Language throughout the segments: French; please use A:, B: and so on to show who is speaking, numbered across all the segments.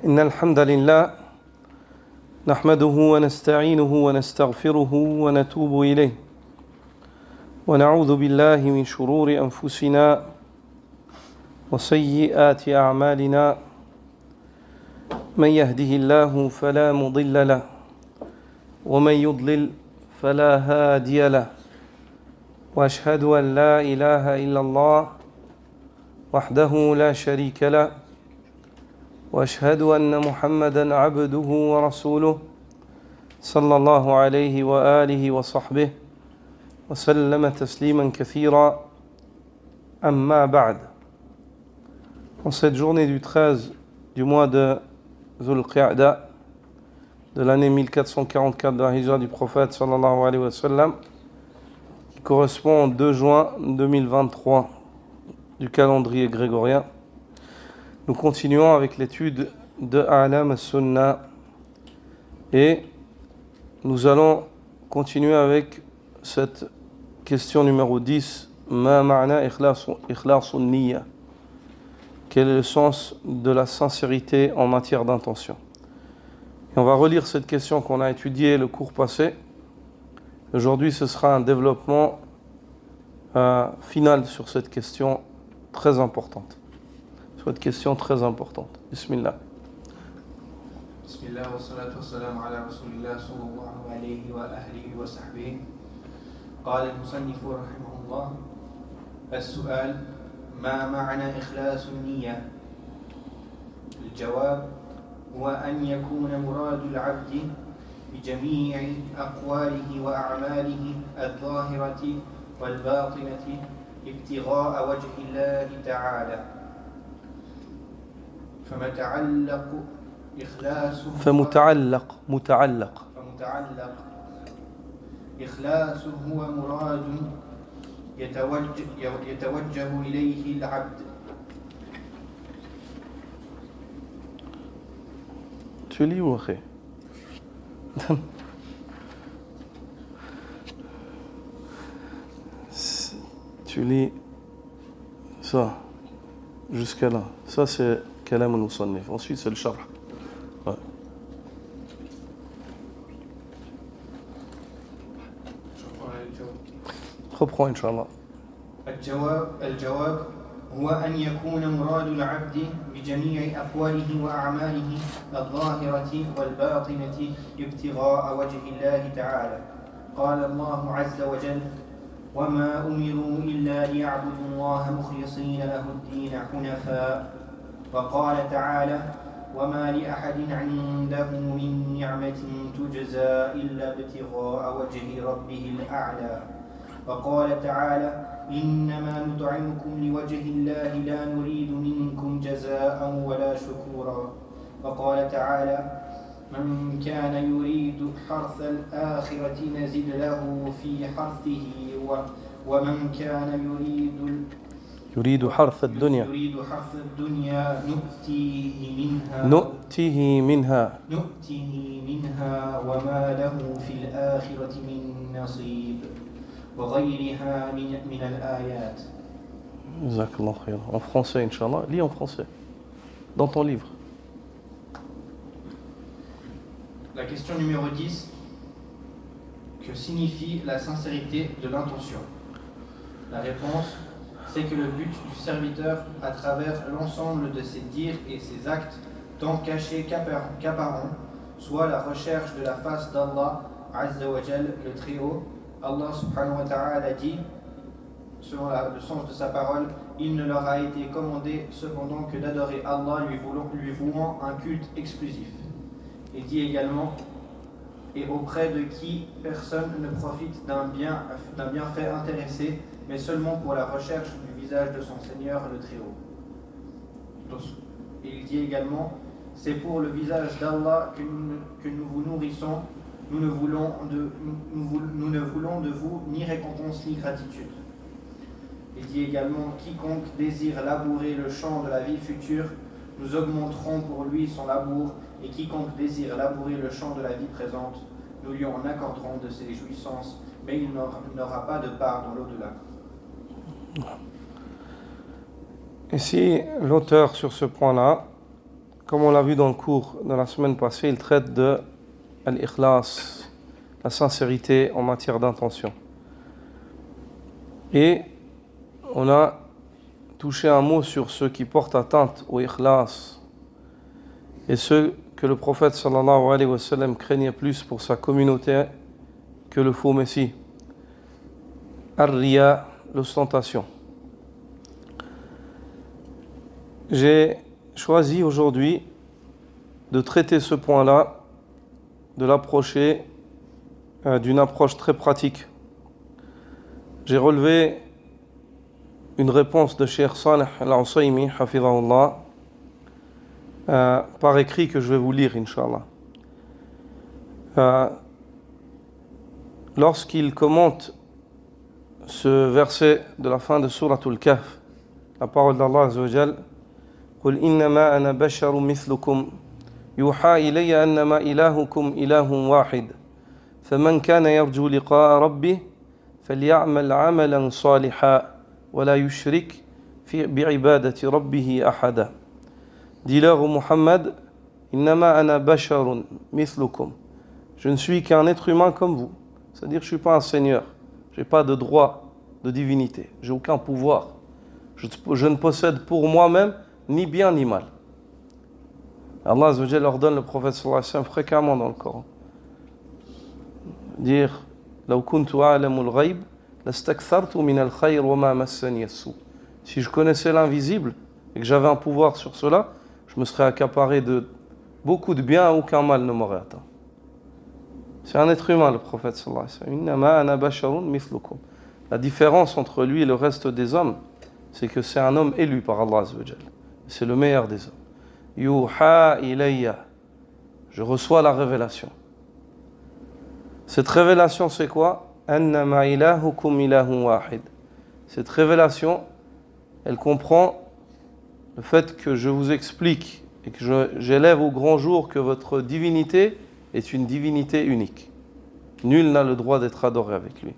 A: إن الحمد لله نحمده ونستعينه ونستغفره ونتوب إليه ونعوذ بالله من شرور أنفسنا وسيئات أعمالنا من يهده الله فلا مضل له ومن يضلل فلا هادي له وأشهد أن لا إله إلا الله وحده لا شريك له وأشهد أن محمدًا عبده ورسوله صلى الله عليه وآله وصحبه وسلم تسليما كثيرا أما بعد. En cette journée du 13 du mois de Dhul Qa'da de l'année 1444 de la Hijra du prophète sallallahu alayhi wa sallam, qui correspond au 2 juin 2023 du calendrier grégorien, nous continuons avec l'étude de A'lam as-Sunnah et nous allons continuer avec cette question numéro 10. Ma ma'na ikhlasun niyya? Quel est le sens de la sincérité en matière d'intention? Et on va relire cette question qu'on a étudiée le cours passé. Aujourd'hui, ce sera un développement final sur cette question très importante. Cette question très importante. Bismillah.
B: Bismillah wa salatu wa salam ala rasulillah sallallahu alayhi wa ahlihi wa sahbihi. قال المصنف رحمه الله: السؤال: ما معنى إخلاص النية؟ الجواب: هو أن يكون مراد العبد بجميع أقواله وأعماله الظاهرة والباطنة ابتغاء وجه الله تعالى.
A: فمتعلق
B: إخلاص هو مراد يتوجه إليه العبد.
A: Tu lis ou أخي؟ Tu lis ça jusqu'à là. Ça c'est كلام المصنف. Ensuite c'est le sharh. Ouais. reprends إن شاء الله.
B: الجواب هو أن يكون مراد العبد بجميع أقواله وأعماله الظاهرة والباطنة ابتغاء وجه الله تعالى. قال الله عز وجل: وما أمروا إلا ليعبدوا الله مخلصين له الدين حنفاء. وقال تعالى: وما لأحد عنده من نعمة تجزى إلا ابتغاء وجه ربه الأعلى. وقال تعالى: إنما نطعمكم لوجه الله لا نريد منكم جزاء ولا شكورا. وقال تعالى: من كان يريد حرث الآخرة نزد له في حرثه ومن كان
A: يريد حرث الدنيا نؤتيه منها
B: وما له في الآخرة من نصيب وغيرها من الآيات.
A: جزاك الله خير. En français, Inch'Allah. Lis en français. Dans ton livre.
B: La question numéro 10. Que signifie la sincérité de l'intention? La réponse: c'est que le but du serviteur, à travers l'ensemble de ses dires et ses actes, tant cachés qu'apparents, soit la recherche de la face d'Allah Azza wa Jal, le Très-Haut. Allah subhanahu wa ta'ala dit, selon le sens de sa parole: il ne leur a été commandé cependant que d'adorer Allah, lui vouant un culte exclusif. Il dit également: et auprès de qui personne ne profite d'un bienfait intéressé, mais seulement pour la recherche du visage de son Seigneur le Très-Haut. Il dit également: c'est pour le visage d'Allah que nous vous nourrissons, nous ne voulons de vous ni récompense ni gratitude. Il dit également: quiconque désire labourer le champ de la vie future, nous augmenterons pour lui son labour, et quiconque désire labourer le champ de la vie présente, nous lui en accorderons de ses jouissances, mais il n'aura pas de part dans l'au-delà.
A: Ici, l'auteur sur ce point-là, comme on l'a vu dans le cours de la semaine passée, il traite de l'ikhlas, la sincérité en matière d'intention. Et on a touché un mot sur ceux qui portent atteinte au ikhlas et ceux que le prophète sallallahu alayhi wa sallam craignait plus pour sa communauté que le faux messie. Ar-riya, l'ostentation. J'ai choisi aujourd'hui de traiter ce point-là, de l'approcher d'une approche très pratique. J'ai relevé une réponse de Cheikh Salih Al-Usaymi, hafidhahullah, par écrit que je vais vous lire, Inch'Allah. Lorsqu'il commente ce verset de la fin de Suratul Kahf, la parole d'Allah Azza wa Jal, قل إنما أنا بشر مثلكم يوحى إلي أنما إلهكم إله واحد فمن كان يرجو لقاء ربه فليعمل عملا صالحا ولا يشرك بعبادة ربه أحدا. Dis-leur au Muhammad, إنما أنا بشر مثلكم. Je ne suis qu'un être humain comme vous. C'est-à-dire que je ne suis pas un seigneur. Je n'ai pas de droit de divinité. Je n'ai aucun pouvoir. Je ne possède pour moi-même ni bien ni mal. Allah Azza wa Jalla ordonne le prophète sallallahu alayhi wa sallam fréquemment dans le Coran. Dire لو كنت أعلم الغيب لاستكثرت من الخير وما مسني السوء. Si je connaissais l'invisible et que j'avais un pouvoir sur cela, je me serais accaparé de beaucoup de bien et aucun mal ne m'aurait atteint. C'est un être humain, le prophète sallallahu alayhi wa sallam. Innama ana basharun mithlukum. La différence entre lui et le reste des hommes, c'est que c'est un homme élu par Allah Azza wa Jalla. C'est le meilleur des hommes. Yuha ilayya. Je reçois la révélation. Cette révélation, c'est quoi? Annama ilahukum ilahun wahid. Cette révélation, elle comprend le fait que je vous explique et que j'élève au grand jour que votre divinité est une divinité unique. Nul n'a le droit d'être adoré avec lui.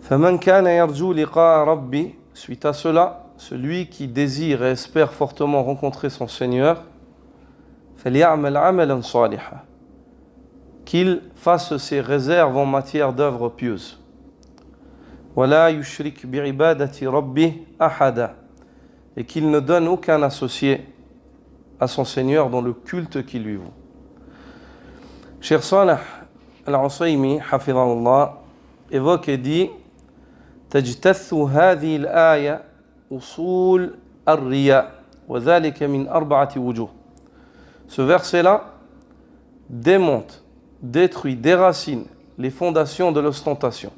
A: فَمَنْ كَانَ يَرْجُو لِقَاءَ رَبِّهِ. Suite à cela, celui qui désire et espère fortement rencontrer son Seigneur, فَلْيَعْمَلْ عَمَلًا صَالِحًا. Qu'il fasse ses réserves en matière d'œuvres pieuses. وَلَا يُشْرِكْ بِعِبَادَةِ رَبِّهِ أَحَدًا. Et qu'il ne donne aucun associé à son Seigneur dans le culte qui lui vaut. Cheikh Salih Al-Usaymi, hafidhahullah, évoque et dit تجتث هذه الآية أصول الرياء وذلك من 4 وجوه. Ce verset-là démonte, détruit, déracine les fondations de l'ostentation.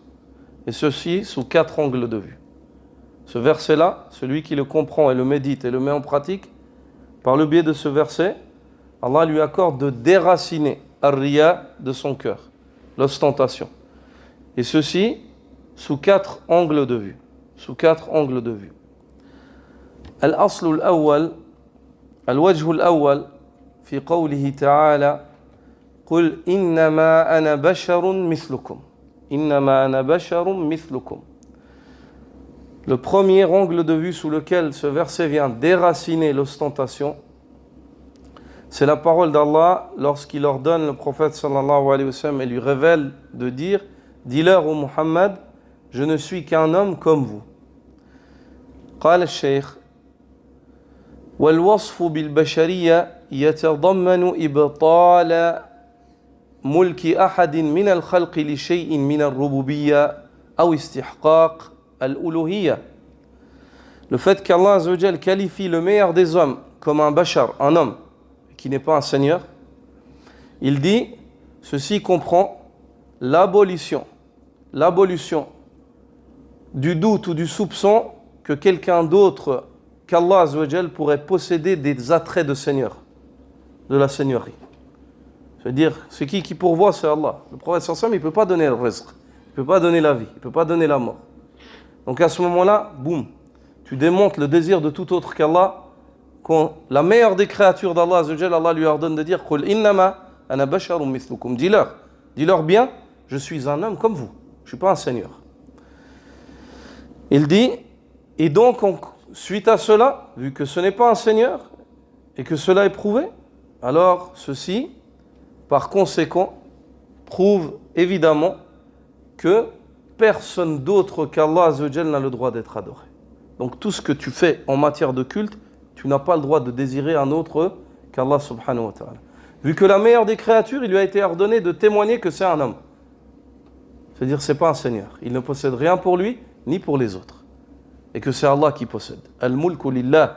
A: Et ceci sous 4 angles de vue. Ce verset-là, celui qui le comprend et le médite et le met en pratique, par le biais de ce verset, Allah lui accorde de déraciner ar-riya de son cœur, l'ostentation. Et ceci sous 4 angles de vue. Sous 4 angles de vue. Al-aslu al-awwal, al-wajhu al-awwal, fi qawlihi ta'ala, قل إنما أنا بشر مثلكم. إنما أنا بشر مثلكم. Le premier angle de vue sous lequel ce verset vient déraciner l'ostentation, c'est la parole d'Allah lorsqu'il ordonne le prophète sallallahu alayhi wa sallam et lui révèle de dire, dis-leur au Muhammad, je ne suis qu'un homme comme vous. قال الشيخ والوصف بالبشرية يتضمن إبطال ملك أحد من الخلق لشيء من الربوبية أو استحقاق الألوهية. Le fait qu'Allah Azza wa Jal qualifie le meilleur des hommes comme un bashar, un homme qui n'est pas un seigneur, il dit, ceci comprend l'abolition du doute ou du soupçon que quelqu'un d'autre qu'Allah Azza wa Jal pourrait posséder des attraits de seigneur, de la seigneurie. C'est-à-dire, c'est qui pourvoit, c'est Allah. Le prophète sallallahu alayhi wa sallam, il ne peut pas donner le rizq, il ne peut pas donner la vie, il ne peut pas donner la mort. Donc à ce moment-là, boum, tu démontes le désir de tout autre qu'Allah. Quand la meilleure des créatures d'Allah Azza wa Jal, Allah lui ordonne de dire قُلْ إِنَّمَا أَنَا بَشَرٌ مِثْلُكُمْ. Dis-leur bien, je suis un homme comme vous, je ne suis pas un seigneur. Il dit, et donc suite à cela, vu que ce n'est pas un Seigneur et que cela est prouvé, alors ceci, par conséquent, prouve évidemment que personne d'autre qu'Allah Azzawajal n'a le droit d'être adoré. Donc tout ce que tu fais en matière de culte, tu n'as pas le droit de désirer un autre qu'Allah subhanahu wa ta'ala. Vu que la meilleure des créatures, il lui a été ordonné de témoigner que c'est un homme. C'est-à-dire c'est pas un Seigneur. Il ne possède rien pour lui, ni pour les autres. Et que c'est Allah qui possède. Al-mulku lillah,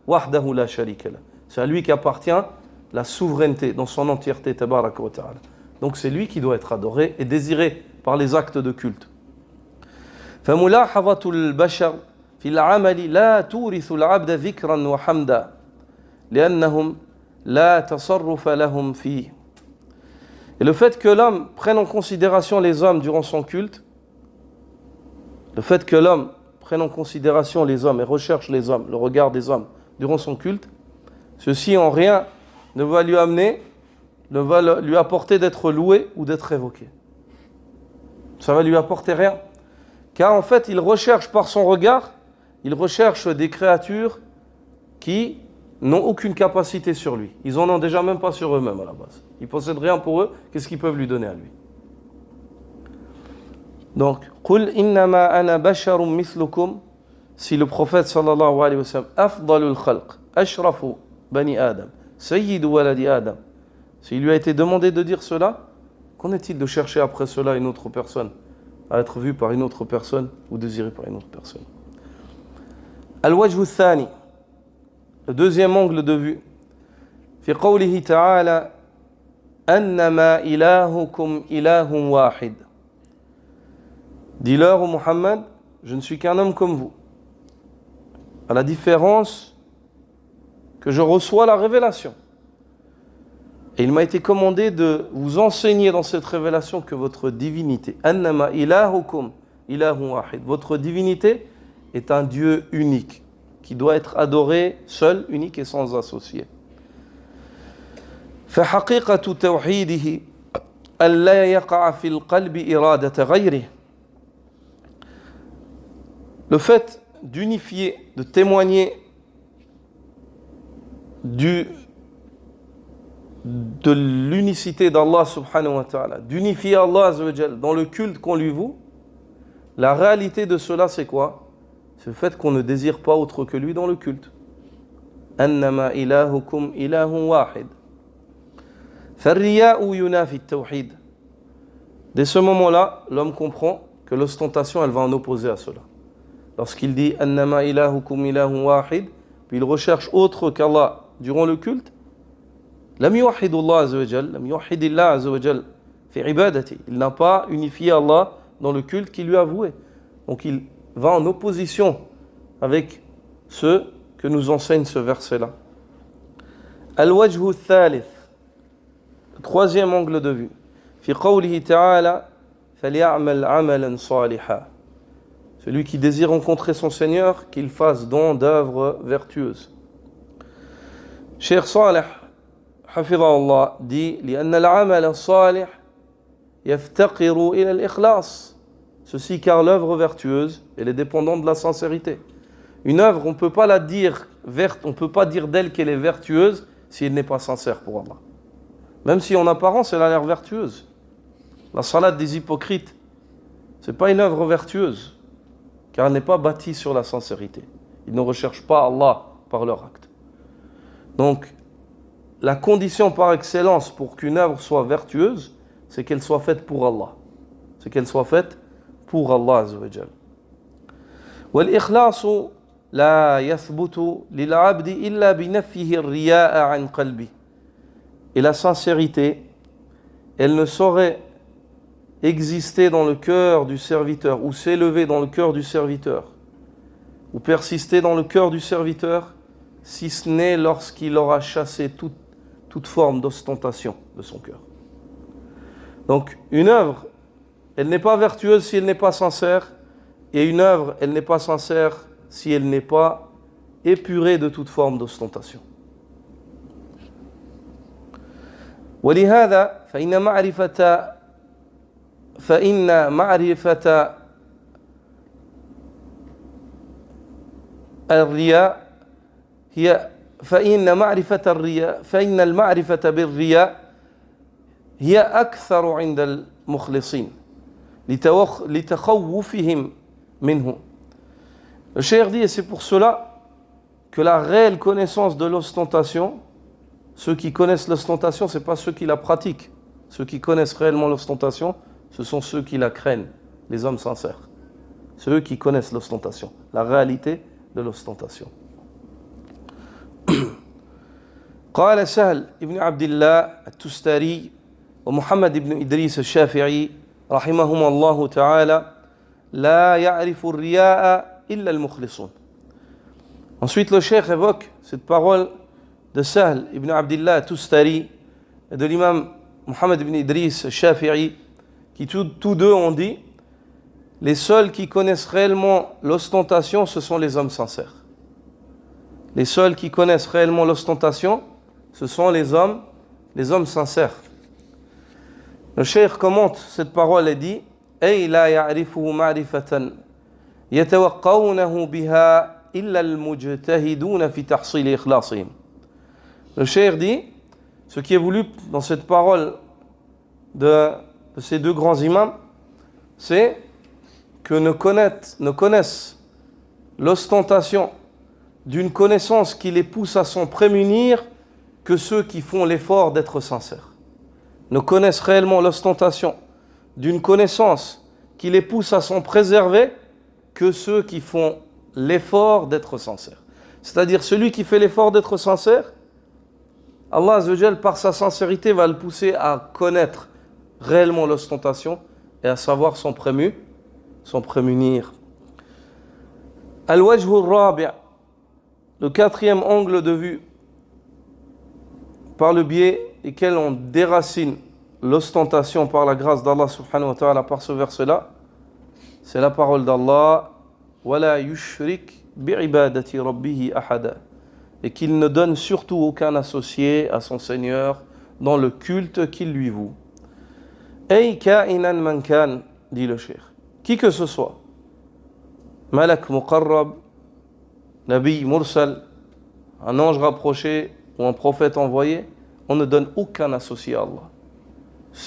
A: wahdahu la sharika lah. C'est à lui qu'appartient la souveraineté dans son entièreté, tabaraka wa ta'ala. Donc c'est lui qui doit être adoré et désiré par les actes de culte. فملاحظة البشر في العمل لا تورث العبد ذكرا وحمدا لأنهم لا تصرف لهم فيه. Et le fait que l'homme prenne en considération les hommes durant son culte, le fait que l'homme prenne en considération les hommes et recherche les hommes, le regard des hommes durant son culte, ceci en rien ne va lui amener, ne va lui apporter d'être loué ou d'être évoqué. Ça va lui apporter rien. Car en fait, il recherche par son regard, il recherche des créatures qui n'ont aucune capacité sur lui. Ils en ont déjà même pas sur eux-mêmes à la base. Ils ne possèdent rien pour eux, qu'est-ce qu'ils peuvent lui donner à lui? Donc, قُلْ إِنَّمَا أَنَا بَشَرٌ مِثْلُكُمْ. Si le prophète sallallahu alayhi wa sallam, أَفْضَلُ الْخَلْقِ أَشْرَفُ بَنِي آدَمْ سَيِّدُ وَلَدِ آدَمْ. S'il lui a été demandé de dire cela, qu'en est-il de chercher après cela une autre personne, à être vu par une autre personne ou désiré par une autre personne? Al-wajhu thani, le deuxième angle de vue, في قوله تعالى أنما إلهكم إله واحد. Dis-leur au Muhammad, je ne suis qu'un homme comme vous. À la différence que je reçois la révélation. Et il m'a été commandé de vous enseigner dans cette révélation que votre divinité, annama ilahukum ilahun wahid, votre divinité est un Dieu unique, qui doit être adoré seul, unique et sans associé. فحقيقة توحيده ألا يقع في القلب إرادة غيره. Le fait d'unifier, de témoigner de l'unicité d'Allah subhanahu wa ta'ala, d'unifier Allah azza wa jal dans le culte qu'on lui voue, la réalité de cela c'est quoi? C'est le fait qu'on ne désire pas autre que lui dans le culte. Annama ilahukum ilahun wahid. Farriya'u yunafi at-tawhid. Dès ce moment-là, l'homme comprend que l'ostentation elle va en opposer à cela. Lorsqu'il dit annama ilahukum ilahun wahid, puis il recherche autre qu'Allah durant le culte, lam yuwahhidu Allah azza wa jal, lam yuwahhid Allah azza wa jal fi ibadati. Il n'a pas unifié Allah dans le culte qu'il lui a voué. Donc il va en opposition avec ce que nous enseigne ce verset-là. Al-wajhu thalith, le troisième angle de vue. Fi qawlihi ta'ala faly'amal 'amalan salihan. Celui qui désire rencontrer son Seigneur, qu'il fasse don d'œuvres vertueuses. Cheikh Salih, hafidhahullah, dit لأن العمل الصالح يفتقر إلى الإخلاص. Ceci car l'œuvre vertueuse, elle est dépendante de la sincérité. Une œuvre, on ne peut pas la dire verte, on ne peut pas dire d'elle qu'elle est vertueuse si elle n'est pas sincère pour Allah. Même si en apparence, elle a l'air vertueuse. La salade des hypocrites, ce n'est pas une œuvre vertueuse, car elle n'est pas bâtie sur la sincérité. Ils ne recherchent pas Allah par leur acte. Donc, la condition par excellence pour qu'une œuvre soit vertueuse, c'est qu'elle soit faite pour Allah. C'est qu'elle soit faite pour Allah Azza wa Jal. وَالْإِخْلَاصُ لَا يَثْبُتُ لِلْعَبْدِ إِلَّا بِنَفْيِهِ الرِّيَاءَ عَنْ قَلْبِهِ. Et la sincérité, elle ne saurait exister dans le cœur du serviteur, ou s'élever dans le cœur du serviteur, ou persister dans le cœur du serviteur, si ce n'est lorsqu'il aura chassé toute forme d'ostentation de son cœur. Donc, une œuvre, elle n'est pas vertueuse si elle n'est pas sincère, et une œuvre, elle n'est pas sincère si elle n'est pas épurée de toute forme d'ostentation. ولهذا فإن معرفة الرياء هي فإن معرفة الرياء فإن المعرفة بالرياء هي أكثر عند المخلصين لتخوفهم منه. Le cheikh dit, et c'est pour cela que la réelle connaissance de l'ostentation, ceux qui connaissent l'ostentation, ce n'est pas ceux qui la pratiquent. Ceux qui connaissent réellement l'ostentation, ce sont ceux qui la craignent, les hommes sincères. Ceux qui connaissent l'ostentation, la réalité de l'ostentation. قال سهل ابن عبد الله التستاري ومحمد بن إدريس الشافعي رحمهما الله تعالى لا يعرف الرياء إلا المخلصون. Ensuite le cheikh évoque cette parole de Sahl ibn Abdillah Tustari et de l'imam Muhammad ibn Idris Shafi'i qui tous deux ont dit les seuls qui connaissent réellement l'ostentation ce sont les hommes sincères. Les seuls qui connaissent réellement l'ostentation ce sont les hommes sincères. Le cheikh commente cette parole et dit أي لا يعرفه معرفة يتوقونه بها إلا المجتهدون في تحصيل إخلاصهم. Le cheikh dit, ce qui est voulu dans cette parole de ces deux grands imams, c'est que ne connaissent l'ostentation d'une connaissance qui les pousse à s'en prémunir que ceux qui font l'effort d'être sincères. Ne connaissent réellement l'ostentation d'une connaissance qui les pousse à s'en préserver que ceux qui font l'effort d'être sincères. C'est-à-dire celui qui fait l'effort d'être sincère, Allah Azza wa Jal, par sa sincérité, va le pousser à connaître réellement l'ostentation et à savoir s'en prémunir. Al-Wajhu al-Rabi', le quatrième angle de vue, par le biais desquels on déracine l'ostentation par la grâce d'Allah subhanahu wa ta'ala par ce verset-là, c'est la parole d'Allah وَلَا يُشْرِكْ بِعِبَادَةِ رَبِّهِ أَحَدًا, et qu'il ne donne surtout aucun associé à son Seigneur dans le culte qu'il lui voue. أي كائنا من كان, dit le cheikh, qui que ce soit, malak muqarrab, nabi mursal, un ange rapproché ou un prophète envoyé, on ne donne aucun associé à Allah.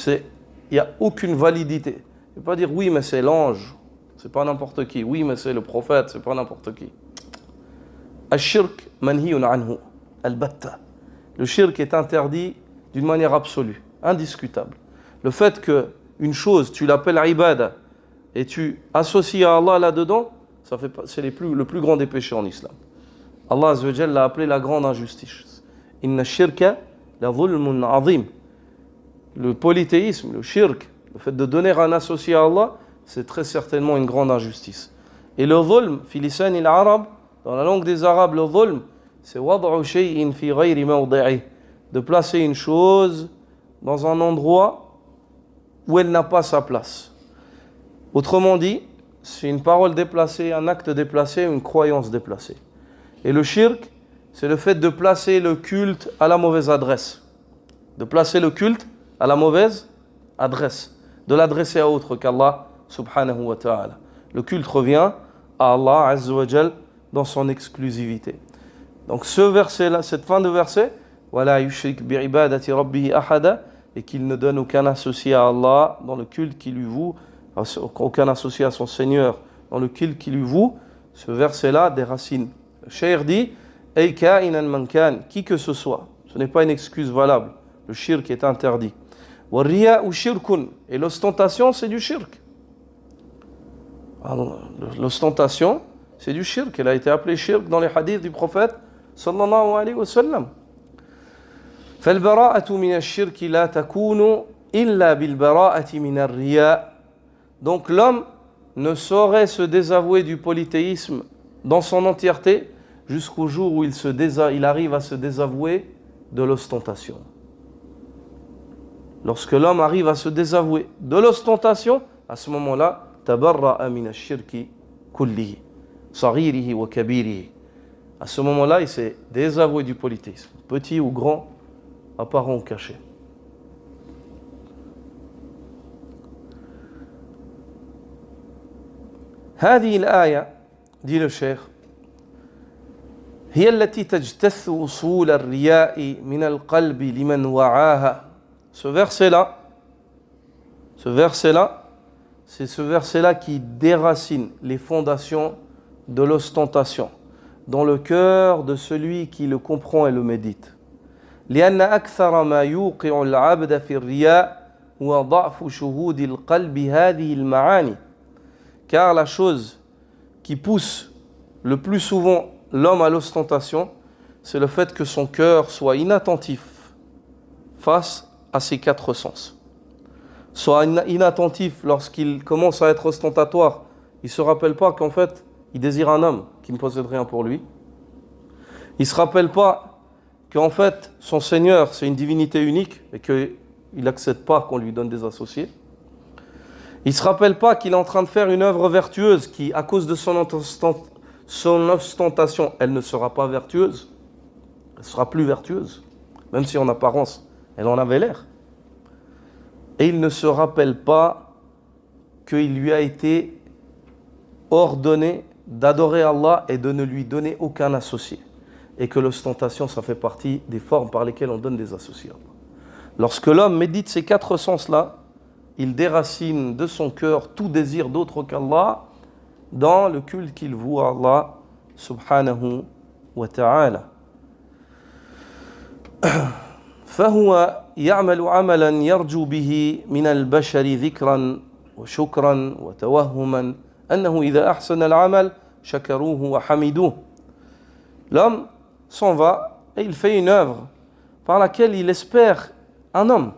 A: Il n'y a aucune validité. Il ne faut pas dire oui mais c'est l'ange, c'est pas n'importe qui, oui mais c'est le prophète, c'est pas n'importe qui. Al-shirk manhiyun anhu, al-batta. Le shirk est interdit d'une manière absolue, indiscutable. Le fait qu'une chose, tu l'appelles ibada et tu associes à Allah là-dedans, c'est le plus grand des péchés en islam. Allah Azza wa Jalla l'a appelé la grande injustice. Inna shirka la dhulmun azim. Le polythéisme, le shirk, le fait de donner un associé à Allah, c'est très certainement une grande injustice. Et le dhulm, fi lisan al-arab, dans la langue des Arabes, le dhulm, c'est wad'u shay'in fi ghayri mawdi'i, de placer une chose dans un endroit où elle n'a pas sa place. Autrement dit, c'est une parole déplacée, un acte déplacé, une croyance déplacée. Et le shirk, c'est le fait de placer le culte à la mauvaise adresse. De placer le culte à la mauvaise adresse. De l'adresser à autre qu'Allah subhanahu wa ta'ala. Le culte revient à Allah azza wa jal dans son exclusivité. Donc ce verset-là, cette fin de verset, وَلَا يُشْرِكْ بِعِبَادَةِ رَبِّهِ أَحَدًا, et qu'il ne donne aucun associé à Allah dans le culte qui lui voue, aucun associé à son Seigneur dans le culte qui lui voue, ce verset-là déracine. Le cheikh dit, أي كائنا من كان, qui que ce soit, ce n'est pas une excuse valable. Le shirk est interdit. وَالرِّيَاءُ شِرْكٌ, et l'ostentation c'est du shirk. L'ostentation c'est du shirk. Elle a été appelée shirk dans les hadiths du prophète sallallahu alayhi wa sallam. فَالْبَرَاءَةُ مِنَ الشِّرْكِ لَا تَكُونُ إِلَّا بِالْبَرَاءَةِ مِنَ الرِّيَاءِ. Donc l'homme ne saurait se désavouer du polythéisme dans son entièreté jusqu'au jour où il arrive à se désavouer de l'ostentation. Lorsque l'homme arrive à se désavouer de l'ostentation, à ce moment-là, tabarra'a min ash-shirki kullihi, saghirihi wa kabirihi. À ce moment-là, il s'est désavoué du polythéisme, petit ou grand, apparent ou caché. هذه الآية, dit le cheikh, هي التي تجتث أصول الرياء من القلب لمن وعاها. Ce verset-là, c'est ce verset-là qui déracine les fondations de l'ostentation dans le cœur de celui qui le comprend et le médite. لأن أكثر ما يوقع العبد في الرياء هو ضعف شهود القلب هذه المعاني. Car la chose qui pousse le plus souvent l'homme à l'ostentation, c'est le fait que son cœur soit inattentif face à ses quatre sens. Soit inattentif lorsqu'il commence à être ostentatoire. Il ne se rappelle pas qu'en fait, il désire un homme qui ne possède rien pour lui. Il ne se rappelle pas qu'en fait, son Seigneur, c'est une divinité unique et qu'il n'accepte pas qu'on lui donne des associés. Il ne se rappelle pas qu'il est en train de faire une œuvre vertueuse qui, à cause de son ostentation, elle ne sera pas vertueuse. Elle sera plus vertueuse, même si en apparence, elle en avait l'air. Et il ne se rappelle pas qu'il lui a été ordonné d'adorer Allah et de ne lui donner aucun associé. Et que l'ostentation, ça fait partie des formes par lesquelles on donne des associés. Lorsque l'homme médite ces quatre sens-là, il déracine de son cœur tout désir d'autre qu'Allah dans le culte qu'il voue à Allah subhanahu wa ta'ala. فهو يعمل عملا يرجو به من البشر ذكرا وشكرا وتوهما أنه إذا أحسن العمل شكروه وحمدوه. L'homme s'en va et il fait une œuvre par laquelle il espère un homme.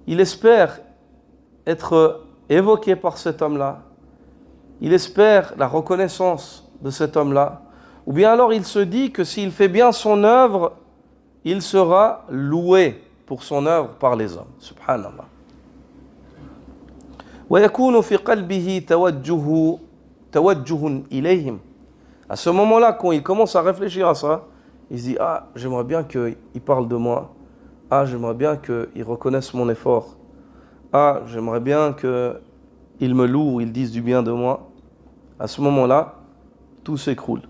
A: Il espère être évoqué par cet homme-là. Il espère la reconnaissance de cet homme-là. Ou bien alors il se dit que s'il fait bien son œuvre, il sera loué pour son œuvre par les hommes. Subhanallah. ويكون في قلبه توجه إليهم. À ce moment-là, quand il commence à réfléchir à ça, il se dit, ah, j'aimerais bien qu'il parle de moi. Ah, j'aimerais bien qu'il reconnaisse mon effort. Ah, j'aimerais bien qu'il me loue, il dise du bien de moi. À ce moment-là, tout s'écroule.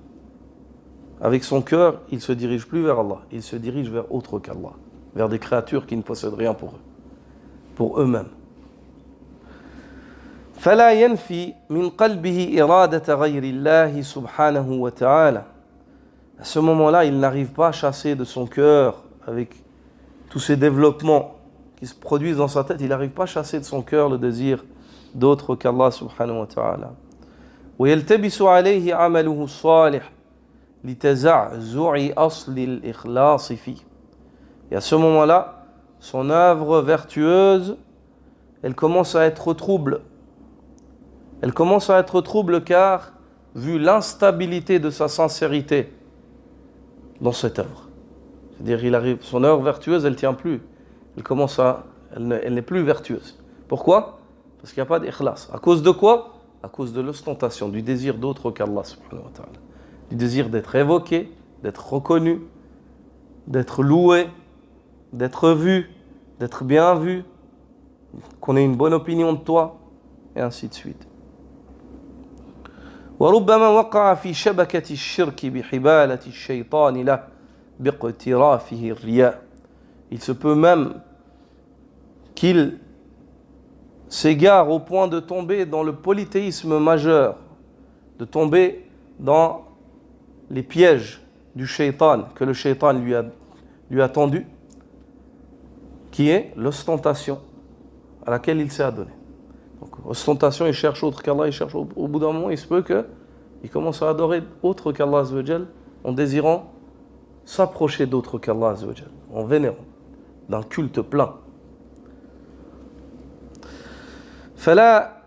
A: Avec son cœur, il ne se dirige plus vers Allah, il se dirige vers autre qu'Allah, vers des créatures qui ne possèdent rien pour eux-mêmes. فلا ينفي من قلبه إرادة غير الله سبحانه وتعالى. À ce moment-là, il n'arrive pas à chasser de son cœur, avec tous ces développements qui se produisent dans sa tête, il n'arrive pas à chasser de son cœur le désir d'autre qu'Allah subhanahu wa ta'ala. ويلتبس عليه عمله الصالح لتزعزع أصل الإخلاص فيه. Et à ce moment-là, son œuvre vertueuse, elle commence à être trouble. Elle commence à être trouble car, vu l'instabilité de sa sincérité dans cette œuvre. C'est-à-dire, son œuvre vertueuse, elle ne tient plus. Elle n'est plus vertueuse. Pourquoi? Parce qu'il n'y a pas d'ikhlas. À cause de quoi? À cause de l'ostentation, du désir d'autre qu'Allah subhanahu wa ta'ala. Du désir d'être évoqué, d'être reconnu, d'être loué, d'être vu, d'être bien vu, qu'on ait une bonne opinion de toi, et ainsi de suite. وربما وقع في شبكة الشرك بحبالة الشيطان له باقترافه الرياء. Il se peut même qu'il s'égare au point de tomber dans le polythéisme majeur, de tomber dans les pièges du shaitan, que le shaitan lui a tendu, qui est l'ostentation à laquelle il s'est adonné. Donc, ostentation, il cherche autre qu'Allah, il cherche au bout d'un moment, il se peut qu'il commence à adorer autre qu'Allah Azza wa Jal, en désirant s'approcher d'autre qu'Allah Azza wa Jal, en vénérant, d'un culte plein. فلا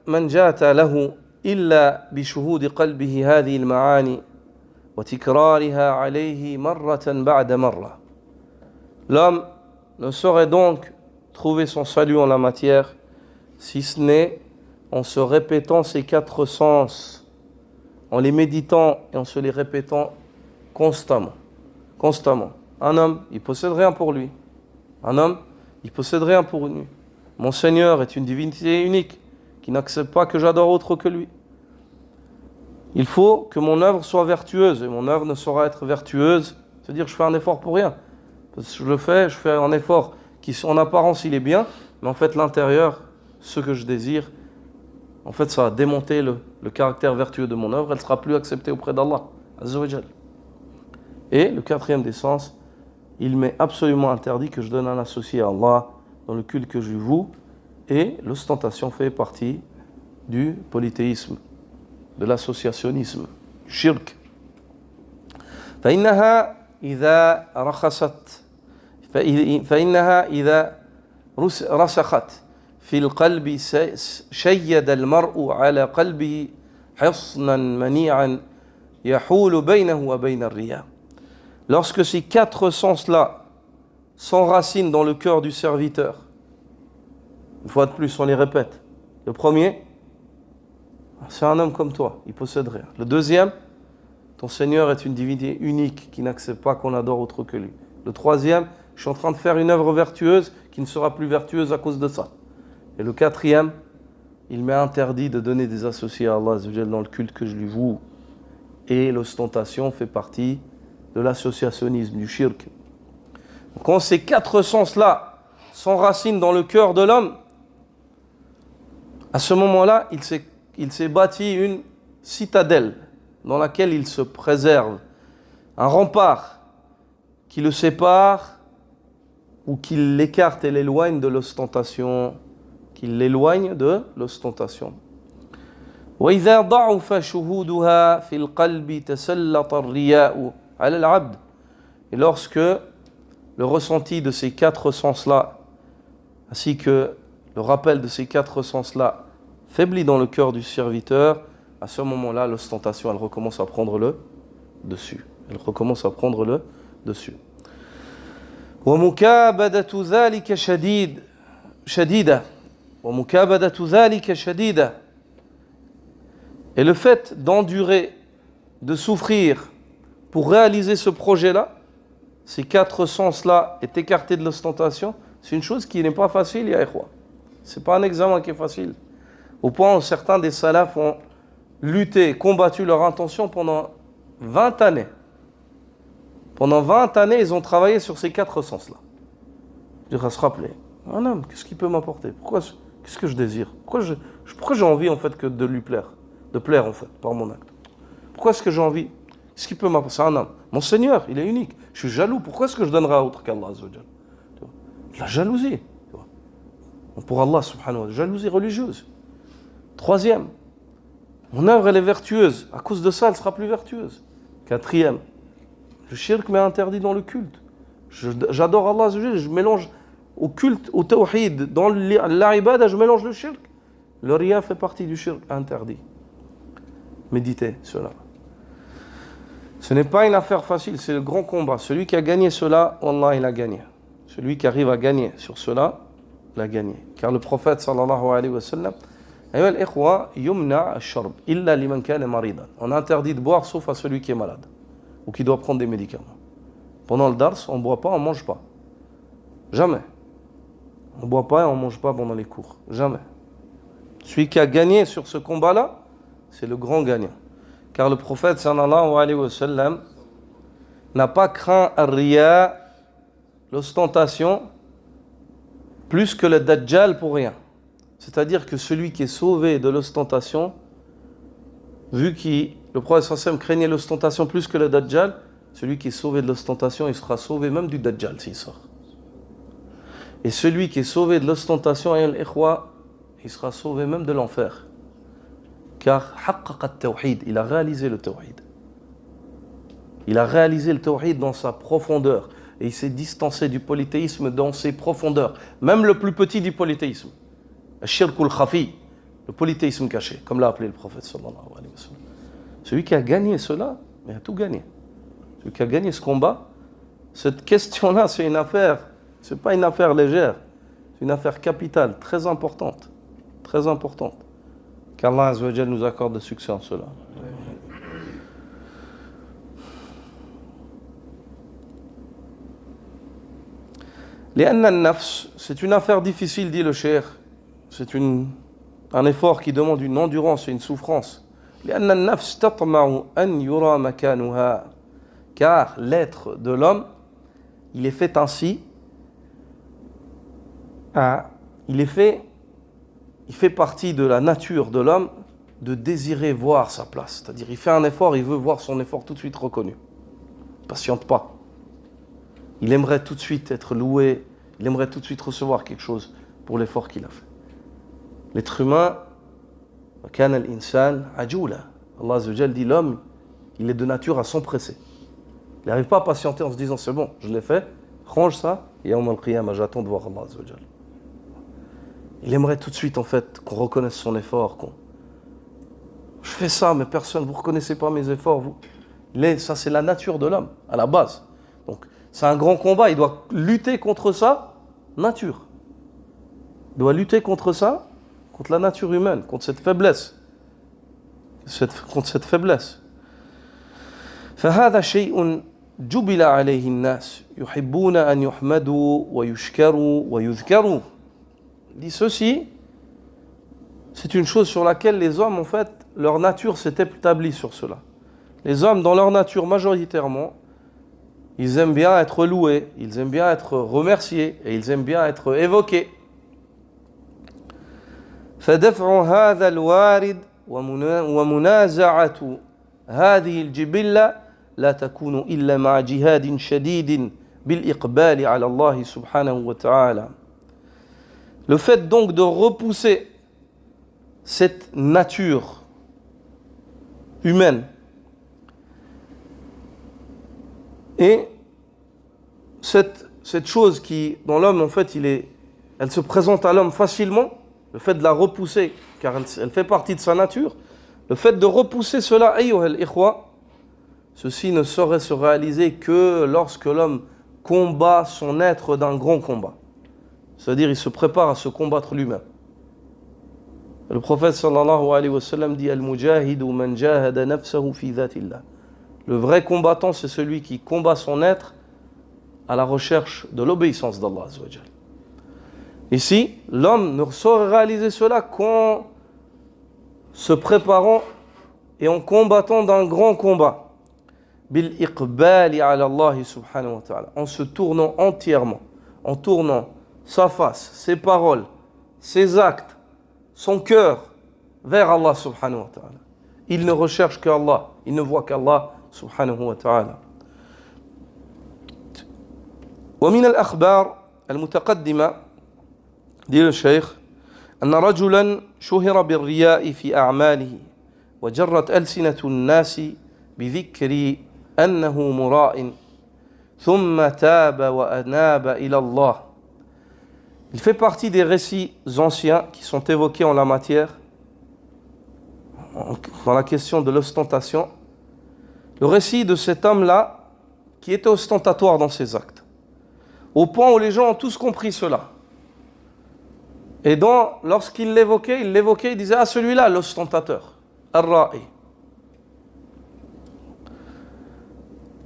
A: منجاة له إلا بشهود قلبه هذه المعاني وتكرارها عليه مرة بعد مرة. L'homme ne saurait donc trouver son salut en la matière si ce n'est en se répétant ces quatre sens, en les méditant et en se les répétant constamment. Un homme, il possède rien pour lui. Un homme, il possède rien pour lui. Mon Seigneur est une divinité unique qui n'accepte pas que j'adore autre que lui. Il faut que mon œuvre soit vertueuse, et mon œuvre ne saura être vertueuse, c'est-à-dire que je fais un effort pour rien. Parce que je fais un effort qui, en apparence, il est bien, mais en fait, l'intérieur, ce que je désire, en fait, ça va démonter le caractère vertueux de mon œuvre, elle ne sera plus acceptée auprès d'Allah, Azza wa Jal. Et le quatrième des sens, il m'est absolument interdit que je donne un associé à Allah dans le culte que je lui voue, et l'ostentation fait partie du polythéisme, de l'associationnisme, du shirk. فإنها إذا رسخت في القلب شيد المرء على قلبه حصنا منيعا يحول بينه وبين الرياء. Lorsque ces quatre sens-là s'enracinent dans le cœur du serviteur, une fois de plus, on les répète. Le premier, c'est un homme comme toi, il possède rien. Le deuxième, ton Seigneur est une divinité unique qui n'accepte pas qu'on adore autre que lui. Le troisième, je suis en train de faire une œuvre vertueuse qui ne sera plus vertueuse à cause de ça. Et le quatrième, il m'est interdit de donner des associés à Allah dans le culte que je lui voue. Et l'ostentation fait partie de l'associationnisme, du shirk. Quand ces quatre sens-là s'enracinent dans le cœur de l'homme, à ce moment-là, il s'est bâti une citadelle dans laquelle il se préserve, un rempart qui le sépare ou qui l'écarte et l'éloigne de l'ostentation, qui l'éloigne de l'ostentation. وإذا ضعف شهودها في القلب تسلط الرياء على العبد. Et lorsque le ressenti de ces quatre sens-là, ainsi que le rappel de ces quatre sens-là, faiblit dans le cœur du serviteur, à ce moment-là, l'ostentation, elle recommence à prendre le dessus. Elle recommence à prendre le dessus. ومكابدة ذلك شديدة. ومكابدة ذلك شديدة. Et le fait d'endurer, de souffrir pour réaliser ce projet-là, ces quatre sens-là est écarté de l'ostentation, c'est une chose qui n'est pas facile, ya ikhwa. Ce n'est pas un examen qui est facile. Au point où certains des salafs ont lutté, combattu leur intention pendant 20 années. Pendant 20 années, ils ont travaillé sur ces quatre sens-là. Je dirais à se rappeler, un homme, qu'est-ce qu'il peut m'apporter? Qu'est-ce que je désire? Pourquoi j'ai envie en fait que de lui plaire? De plaire en fait, par mon acte. Pourquoi est-ce que j'ai envie? Qu'est-ce qu'il peut m'apporter? C'est un homme. Mon Seigneur, il est unique. Je suis jaloux. Pourquoi est-ce que je donnerai à autre qu'Allah Azza wa Jal? La jalousie. Pour Allah subhanahu wa ta'ala, jalousie religieuse. Troisième, mon œuvre elle est vertueuse. À cause de ça, elle sera plus vertueuse. Quatrième, le shirk m'est interdit dans le culte. J'adore Allah Azza wa Jal, je mélange au culte, au tawhid, dans l'ibada, je mélange le shirk. Le riya fait partie du shirk interdit. Méditez cela. Ce n'est pas une affaire facile, c'est le grand combat. Celui qui a gagné cela, Allah, il a gagné. Celui qui arrive à gagner sur cela, il a gagné. Car le prophète sallallahu alayhi wa sallam, on interdit de boire sauf à celui qui est malade ou qui doit prendre des médicaments. Pendant le dars, on ne boit pas, on ne mange pas. Jamais. On ne boit pas et on ne mange pas pendant les cours. Jamais. Celui qui a gagné sur ce combat-là, c'est le grand gagnant. Car le prophète sallallahu alayhi wa sallam n'a pas craint ar-riya, l'ostentation, plus que le dajjal pour rien. C'est-à-dire que celui qui est sauvé de l'ostentation, vu que le prophète sallallahu alayhi wa sallam craignait l'ostentation plus que le dajjal, celui qui est sauvé de l'ostentation, il sera sauvé même du dajjal s'il sort. Et celui qui est sauvé de l'ostentation, il sera sauvé même de l'enfer. Car il a réalisé le tawhid. Il a réalisé le tawhid dans sa profondeur. Et il s'est distancé du polythéisme dans ses profondeurs. Même le plus petit du polythéisme. Shirkul khafi, le polythéisme caché, comme l'a appelé le prophète sallallahu alayhi wa sallam. Celui qui a gagné cela, il a tout gagné. Celui qui a gagné ce combat, cette question-là, c'est une affaire, c'est pas une affaire légère. C'est une affaire capitale, très importante. Très importante. Qu'Allah Azza wa Jal nous accorde de succès en cela. لأن النفس, c'est une affaire difficile, dit le cheikh. C'est un effort qui demande une endurance et une souffrance. لأن النفس تطمع أن يرى مكانها. Car l'être de l'homme, il est fait ainsi, il fait partie de la nature de l'homme de désirer voir sa place. C'est-à-dire, il fait un effort, il veut voir son effort tout de suite reconnu. Il ne patiente pas. Il aimerait tout de suite être loué, il aimerait tout de suite recevoir quelque chose pour l'effort qu'il a fait. L'être humain, كان الإنسان عجولا. Allah Azza wa Jal dit l'homme, il est de nature à s'empresser. Il n'arrive pas à patienter en se disant c'est bon, je l'ai fait, range ça, et Yawm al-Qiyamah, j'attends de voir Allah Azza wa Jal. Il aimerait tout de suite en fait qu'on reconnaisse son effort, je fais ça, mais personne, vous ne reconnaissez pas mes efforts, vous. Ça c'est la nature de l'homme, à la base. Donc c'est un grand combat, il doit lutter contre sa nature. Il doit lutter contre ça, contre la nature humaine, contre cette faiblesse. Contre cette faiblesse. فهذا شيء جبل عليه الناس يحبون أن يحمدوا ويشكروا ويذكروا. Dit ceci, c'est une chose sur laquelle les hommes, en fait, leur nature s'est établie sur cela. Les hommes, dans leur nature, majoritairement, ils aiment bien être loués, ils aiment bien être remerciés et ils aiment bien être évoqués. فدفع هذا الوارد ومنازعة هذه الجبلة لا تكون إلا مع جهاد شديد بالإقبال على الله سبحانه وتعالى. Le fait donc de repousser cette nature humaine et cette chose qui, dans l'homme, en fait, elle se présente à l'homme facilement, le fait de la repousser, car elle fait partie de sa nature, le fait de repousser cela, ayyuhal ikhwa, ceci ne saurait se réaliser que lorsque l'homme combat son être d'un grand combat. C'est-à-dire, il se prépare à se combattre lui-même. Le prophète sallallahu alayhi wa sallam dit Al-mujahidu man jahada nafsahu fi dhatillah. Le vrai combattant, c'est celui qui combat son être à la recherche de l'obéissance d'Allah Azza wa Jal. Ici, l'homme ne saurait réaliser cela qu'en se préparant et en combattant d'un grand combat. Bil iqbali ala Allah subhanahu wa ta'ala. En se tournant entièrement, en tournant sa face, ses paroles, ses actes, son cœur vers Allah subhanahu wa ta'ala. Il ne recherche qu'Allah, il ne voit qu'Allah subhanahu wa ta'ala. ومن الأخبار المتقدمة dit le Cheikh أن رجلا شهر بالرياء في أعماله وجرت ألسنة الناس بذكر أنه مراء ثم تاب وأناب إلى الله. Il fait partie des récits anciens qui sont évoqués en la matière, dans la question de l'ostentation. Le récit de cet homme-là qui était ostentatoire dans ses actes, au point où les gens ont tous compris cela. Et donc, lorsqu'il l'évoquait, il disait « Ah, celui-là, l'ostentateur, Ar-Ra'i ».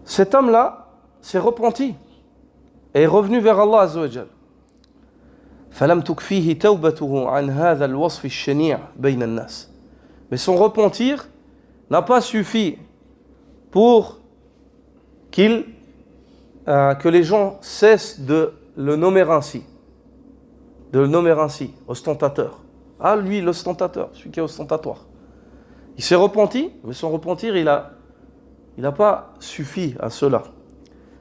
A: Cet homme-là s'est repenti et est revenu vers Allah Azza wa Jal. فلم تكفيه توبته عن هذا الوصف الشنيع بين الناس. Mais son repentir n'a pas suffi pour que les gens cessent de le nommer ainsi. Ostentateur. Ah, lui, l'ostentateur, celui qui est ostentatoire. Il s'est repenti, mais son repentir, il n'a pas suffi à cela.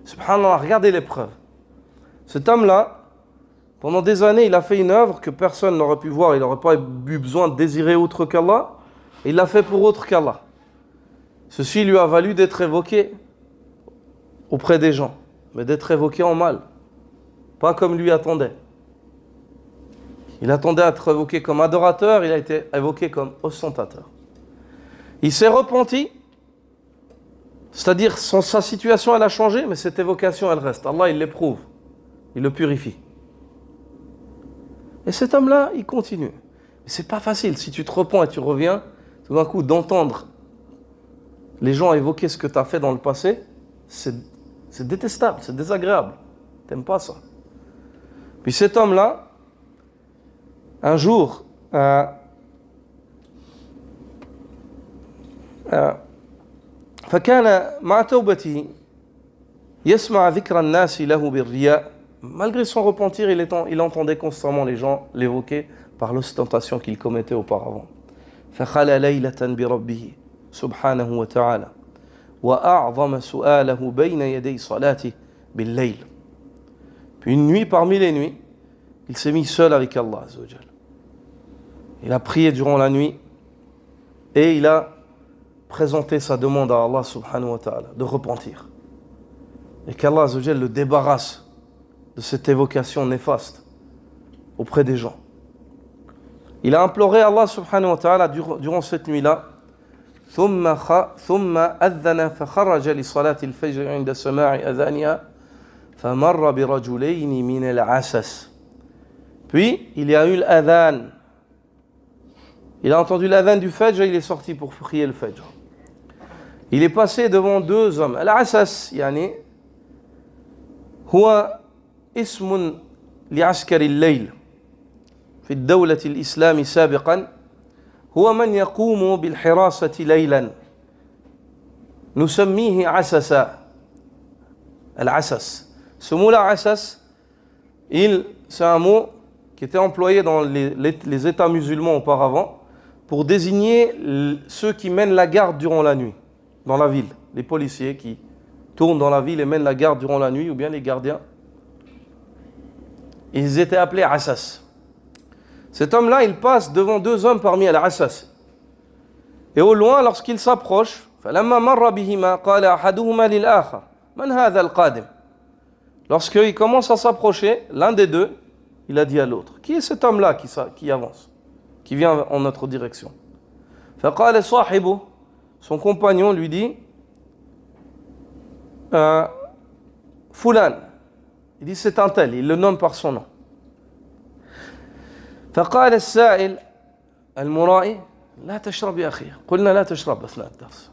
A: Subhanallah, regardez l'épreuve. Cet homme-là, pendant des années, il a fait une œuvre que personne n'aurait pu voir, il n'aurait pas eu besoin de désirer autre qu'Allah, et il l'a fait pour autre qu'Allah. Ceci lui a valu d'être évoqué auprès des gens, mais d'être évoqué en mal, pas comme lui attendait. Il attendait à être évoqué comme adorateur, il a été évoqué comme ostentateur. Il s'est repenti, c'est-à-dire sa situation elle a changé, mais cette évocation elle reste. Allah il l'éprouve, il le purifie. Et cet homme-là, il continue. Mais c'est pas facile, si tu te repens et tu reviens, tout d'un coup d'entendre les gens évoquer ce que tu as fait dans le passé, c'est détestable, c'est désagréable. T'aimes pas ça. Puis cet homme-là, un jour, فكان مع توبته يسمع ذكر الناس له بالرياء. Malgré son repentir, il entendait constamment les gens l'évoquer par l'ostentation qu'il commettait auparavant. فخلى ليلة بربه سبحانه وتعالى وأعظم سؤاله بين يدي صلاته بالليل. Puis une nuit parmi les nuits, il s'est mis seul avec Allah Azza wa Jal. Il a prié durant la nuit et il a présenté sa demande à Allah subhanahu wa ta'ala de repentir. Et qu'Allah Azza wa Jal le débarrasse de cette évocation néfaste auprès des gens. Il a imploré Allah subhanahu wa ta'ala durant cette nuit-là. ثم أذن فخرج لصلاة الفجر عند سماع أذانها فمر برجلين من العسس. Puis il y a eu l'adhan. Il a entendu l'adhan du Fajr et il est sorti pour prier le Fajr. Il est passé devant deux hommes. Al-Asas, يعني هو اسم لعسكر الليل في الدولة الإسلام سابقا. هو من يقوم بالحراسة ليلا نسميه عسسا. العسس. Ce mot-là, Asas, c'est un mot qui était employé dans les États musulmans auparavant pour désigner ceux qui mènent la garde durant la nuit dans la ville, les policiers qui tournent dans la ville et mènent la garde durant la nuit, ou bien les gardiens. Ils étaient appelés Asas. Cet homme-là, il passe devant deux hommes parmi les Asas. Et au loin, lorsqu'il s'approche, فَلَمَّا مَرَّ بِهِمَا قَالَ أَحَدُهُمَا لِلْآخَرِ مَنْ هَذَا الْقَادِمُ. Lorsqu'il commence à s'approcher, l'un des deux, il a dit à l'autre, qui est cet homme-là qui avance, qui vient en notre direction? فَقَالَ صَاحِبُهُ. Son compagnon lui dit, Fulan. Il dit, c'est un tel, il le nomme par son nom. فقال السائل المرائي لا تشرب يا أخي. قلنا لا تشرب أثناء الدرس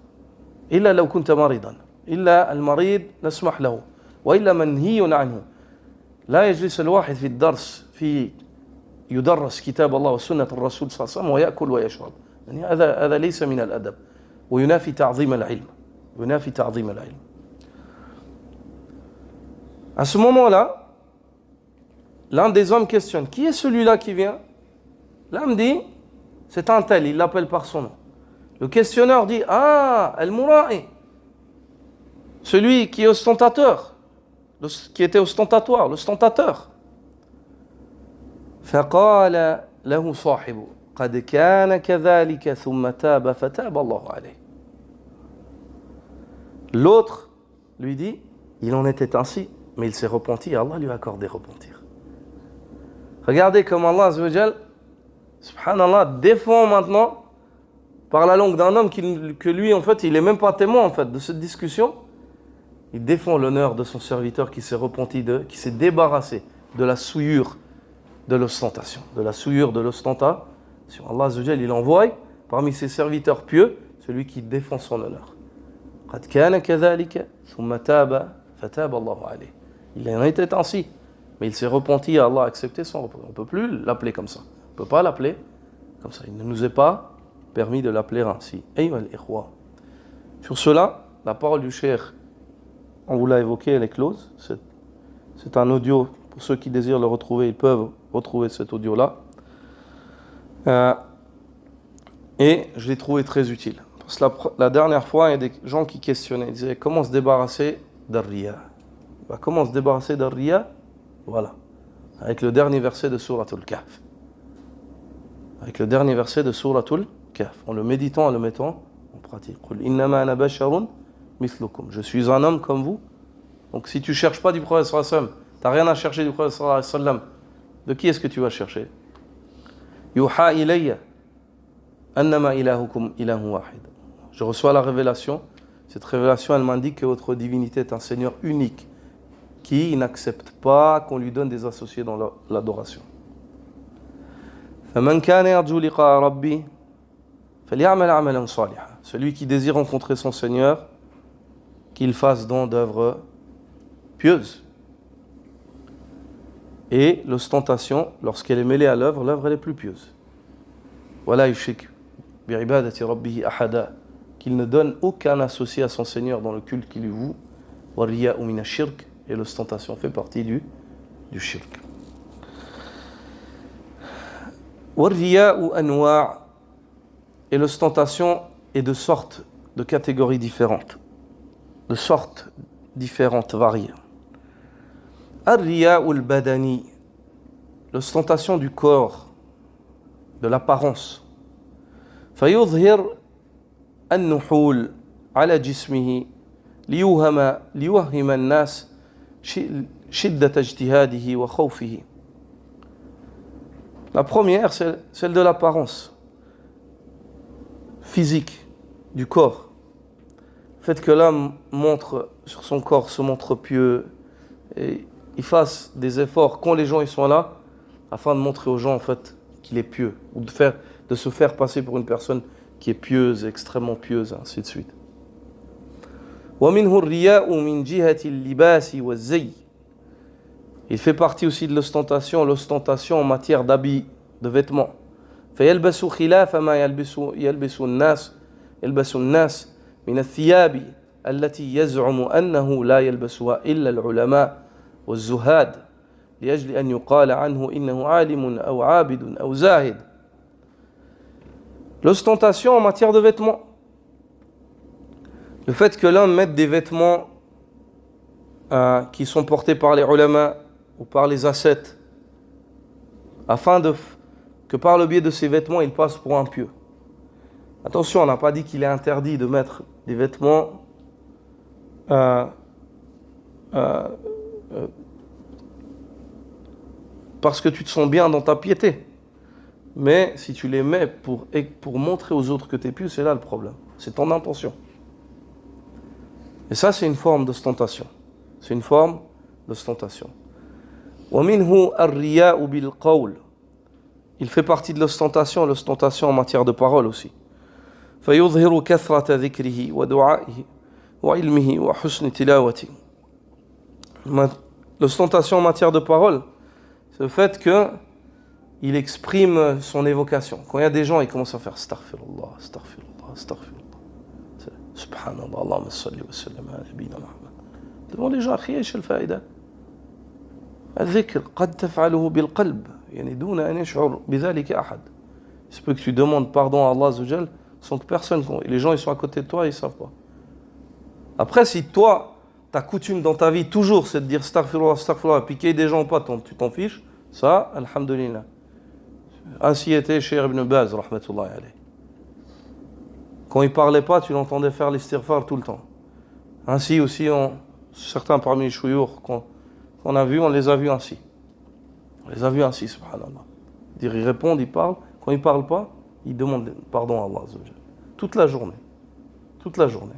A: إلا لو كنت مريضا، إلا المريض نسمح له، وإلا منهي عنه. لا يجلس الواحد في الدرس يدرس كتاب الله وسنة الرسول صلى الله عليه وسلم ويأكل ويشرب. يعني هذا ليس من الأدب وينافي تعظيم العلم. ينافي تعظيم العلم. À ce moment-là, l'un des hommes questionne, qui est celui-là qui vient? L'homme dit, c'est un tel, il l'appelle par son nom. Le questionneur dit, ah, al-Mura'i, celui qui est ostentateur, qui était ostentatoire, l'ostentateur. فقال له صاحبه قد كان كذلك ثم تاب فتاب الله عليه. L'autre lui dit, il en était ainsi, mais il s'est repenti et Allah lui a accordé repentir. Regardez comment Allah Azza wa Jal, subhanallah, défend maintenant par la langue d'un homme que lui, en fait, il n'est même pas témoin en fait, de cette discussion. Il défend l'honneur de son serviteur qui s'est repenti qui s'est débarrassé de la souillure de l'ostentation. De la souillure de l'ostentation. Allah Azza wa Jal, il envoie parmi ses serviteurs pieux celui qui défend son honneur. قد كان كذلك ثم تاب فتاب الله عليه. Il en était ainsi. Mais il s'est repenti et Allah a accepté son repenti. On ne peut plus l'appeler comme ça. On ne peut pas l'appeler comme ça. Il ne nous est pas permis de l'appeler ainsi. Ayyuhal ikhwa. Sur cela, la parole du cheikh, on vous l'a évoqué, elle est close. C'est un audio. Pour ceux qui désirent le retrouver, ils peuvent retrouver cet audio-là. Et je l'ai trouvé très utile. Parce que la dernière fois, il y a des gens qui questionnaient. Ils disaient, comment se débarrasser d'Ar-Riya? Comment se débarrasser d'Ar-Riya? Voilà, avec le dernier verset de Souratul Kahf. Avec le dernier verset de Souratul Kahf. En le méditant, en le mettant en pratique. Qul innama ana basharun mithlukum. Je suis un homme comme vous. Donc si tu ne cherches pas du prophète sallallahu alayhi wa sallam, tu n'as rien à chercher du prophète sallallahu alayhi wa sallam, de qui est-ce que tu vas chercher? Yuha ilayya annama ilahukum ilahu wahid. Je reçois la révélation. Cette révélation, elle m'indique que votre divinité est un Seigneur unique, qui n'accepte pas qu'on lui donne des associés dans l'adoration. فَمَنْ كَانَ يَرْجُو لِقَاءَ رَبِّهِ فَلْيَعْمَلْ عَمَلًا صَالِحًا. Celui qui désire rencontrer son Seigneur, qu'il fasse don d'œuvres pieuses. Et l'ostentation, lorsqu'elle est mêlée à l'œuvre elle est plus pieuse. وَلَا يُشْرِكْ بِعِبَادَةِ رَبِّهِ أَحَدًا. qu'il ne donne aucun associé à son Seigneur dans le culte qu'il lui voue. وَالرِّيَاءُ مِنَ الشِّرْكِ, et l'ostentation fait partie du shirk. وَالرِّيَاءُ أَنْوَاعٌ, et l'ostentation est de sortes, de catégories différentes, de sortes différentes, variées. الرِّيَاءُ الْبَدَنِي, l'ostentation du corps, de l'apparence. فيظهر النحول على جسمه ليوهم الناس شدة اجتهاده وخوفه. La première, c'est celle de l'apparence physique du corps. Le fait que l'homme montre sur son corps, se montre pieux, et il fasse des efforts quand les gens ils sont là, afin de montrer aux gens en fait qu'il est pieux, ou de se faire passer pour une personne qui est pieuse, extrêmement pieuse, ainsi de suite. وَمِنْهُ الرِّيَاءُ مِنْ جِهَةِ اللِّبَاسِ وَالزَّيِّ. Il fait partie aussi de l'ostentation en matière d'habits, de vêtements. فَيَلْبَسُ خِلَافَ مَا يَلْبَسُ النَّاسِ مِنَ الثِّيَابِ التي يزعم أنه لا يلبسها إلا العلماء والزهاد لأجل أن يقال عنه إنه عالم أو عابد أو زاهد. L'ostentation en matière de vêtements. Le fait que l'homme mette des vêtements qui sont portés par les ulama ou par les ascètes, afin que par le biais de ces vêtements, il passe pour un pieux. Attention, on n'a pas dit qu'il est interdit de mettre des vêtements parce que tu te sens bien dans ta piété. Mais si tu les mets pour montrer aux autres que tu es pieux, c'est là le problème. C'est ton intention. Et ça, c'est une forme d'ostentation. C'est une forme d'ostentation. وَمِنْهُ الرِّيَاءُ بِالْقَوْلِ. Il fait partie de l'ostentation en matière de parole aussi. فَيُظْهِرُ كَثْرَةَ ذِكْرِهِ وَدُعَائِهِ وَعِلْمِهِ وَحُسْنِ تِلَاوَتِهِ. L'ostentation en matière de parole, c'est le fait qu'il exprime son évocation. Quand il y a des gens, ils commencent à faire astaghfirullah, astaghfirullah, astaghfirullah. Subhanallah, Allahumma salli wa sallam ala nabiyina Muhammad. Devant les gens, akhi, ايش الفائدة؟ الذكر قد تفعله بالقلب يعني دون أن يشعر بذلك أحد. Il se peut que tu demandes pardon à Allah Azza wa Jal sans que personne, les gens ils sont à côté de toi, ils savent pas. Après, si toi, ta coutume dans ta vie toujours c'est de dire astaghfirullah, astaghfirullah, piquer des gens ou pas, tu t'en fiches, ça, alhamdulillah. Ainsi était Cheikh Ibn Baz, rahmatullahi alayhi. Quand il parlait pas, tu l'entendais faire l'istighfar tout le temps. Ainsi aussi, certains parmi les chouyours qu'on a vus, on les a vus ainsi. On les a vus ainsi, subhanallah. Dire, ils répondent, ils parlent. Quand ils parlent pas, ils demandent pardon à Allah. Toute la journée. Toute la journée.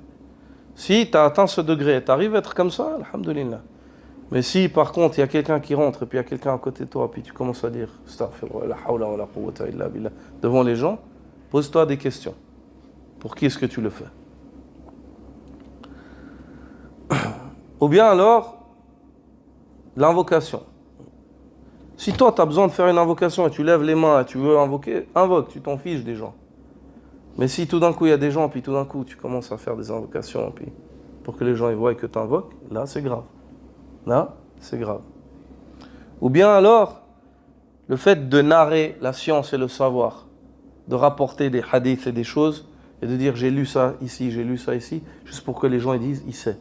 A: Si tu as atteint ce degré, tu arrives à être comme ça, alhamdulillah. Mais si par contre il y a quelqu'un qui rentre et puis il y a quelqu'un à côté de toi, puis tu commences à dire astaghfirullah, la hawla wa la quwwata illa billah devant les gens, pose-toi des questions. Pour qui est-ce que tu le fais? Ou bien alors, l'invocation. Si toi, tu as besoin de faire une invocation et tu lèves les mains et tu veux invoquer, invoque, tu t'en fiches des gens. Mais si tout d'un coup, il y a des gens, puis tout d'un coup, tu commences à faire des invocations, puis pour que les gens ils voient que tu invoques, là, c'est grave. Là, c'est grave. Ou bien alors, le fait de narrer la science et le savoir, de rapporter des hadiths et des choses, et de dire j'ai lu ça ici, j'ai lu ça ici, juste pour que les gens ils disent il sait.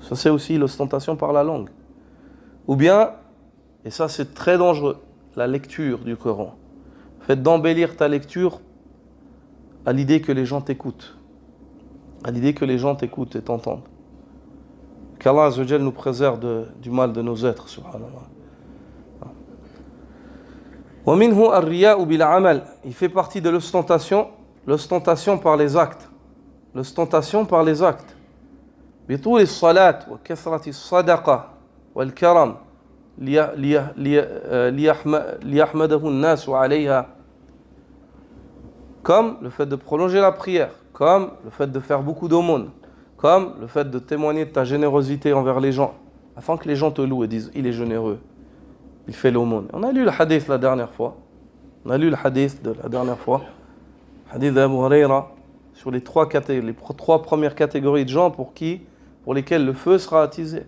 A: Ça c'est aussi l'ostentation par la langue. Ou bien, et ça c'est très dangereux, la lecture du Coran. Le fait d'embellir ta lecture à l'idée que les gens t'écoutent. À l'idée que les gens t'écoutent et t'entendent. Qu'Allah Azza wa Jal nous préserve du mal de nos êtres, subhanallah. وَمِنْهُ الرِّيَاءُ بِالْعَمَلِ. Il fait partie de l'ostentation par les actes. L'ostentation par les actes. بطول الصلاة وكثرة الصدقة والكرم ليحمده الناس عليها. Comme le fait de prolonger la prière, comme le fait de faire beaucoup d'aumônes, comme le fait de témoigner de ta générosité envers les gens, afin que les gens te louent et disent il est généreux, il fait l'aumône. On a lu le hadith la dernière fois. Hadith d'Abu Hurayra sur les trois premières catégories de gens pour lesquels le feu sera attisé.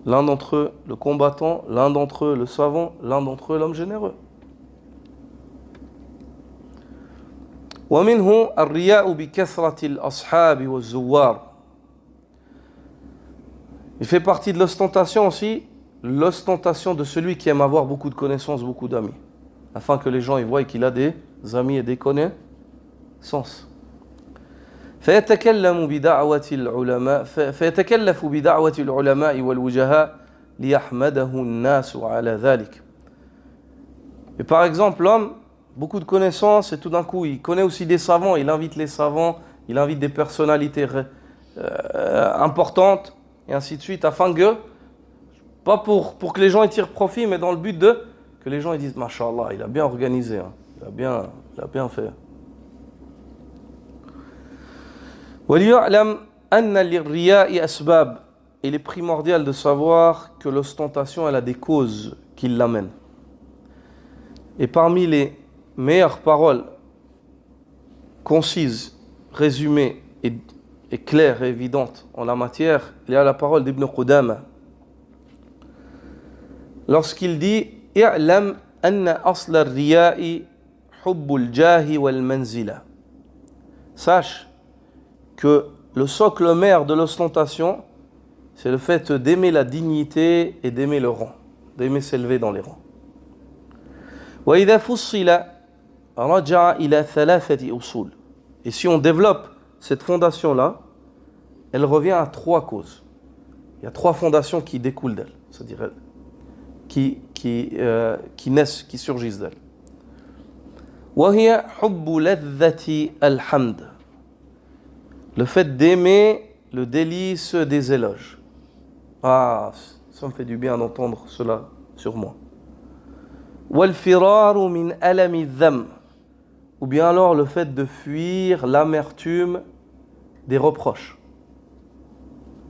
A: L'un d'entre eux, le combattant, l'un d'entre eux, le savant, l'un d'entre eux, l'homme généreux. ومنه الرياء بكثرة الأصحاب والزوار. Il fait partie de l'ostentation aussi, l'ostentation de celui qui aime avoir beaucoup de connaissances, beaucoup d'amis, afin que les gens y voient qu'il a des amis et des connaissances. فيتكلف بدعوة العلماء والوجهاء ليحمده الناس على ذلك. Et par exemple, l'homme, beaucoup de connaissances, et tout d'un coup, il connaît aussi des savants, il invite les savants, il invite des personnalités importantes, et ainsi de suite, afin que, pas pour que les gens y tirent profit, mais dans le but que les gens ils disent, Masha'Allah, il a bien organisé, hein, il a bien fait. وَلِيُعْلَمْ أَنَّ لِلرِّيَاءِ أَسْبَابٍ. Il est primordial de savoir que l'ostentation, elle a des causes qui l'amènent. Et parmi les meilleures paroles concises, résumées et claires et évidentes en la matière, il y a la parole d'Ibn Qudama. Lorsqu'il dit « I'lam anna asla al-riya'i hubbul jahi wal manzila » Sache que le socle mère de l'ostentation, c'est le fait d'aimer la dignité et d'aimer le rang, d'aimer s'élever dans les rangs. وَإِذَا فُصِّلَ رَجَعَ إِلَى ثَلَاثَةِ أُصُولٍ. Et si on développe cette fondation-là, elle revient à trois causes. Il y a trois fondations qui découlent d'elle, c'est-à-dire qui naissent, qui surgissent d'elle. وَهِيَ حُبُّ لَذَّةِ الْحَمْدِ. Le fait d'aimer le délice des éloges. Ah, ça me fait du bien d'entendre cela sur moi. وَالْفِرَارُ مِنْ أَلَمِ الذَّمِّ. Ou bien alors le fait de fuir l'amertume des reproches.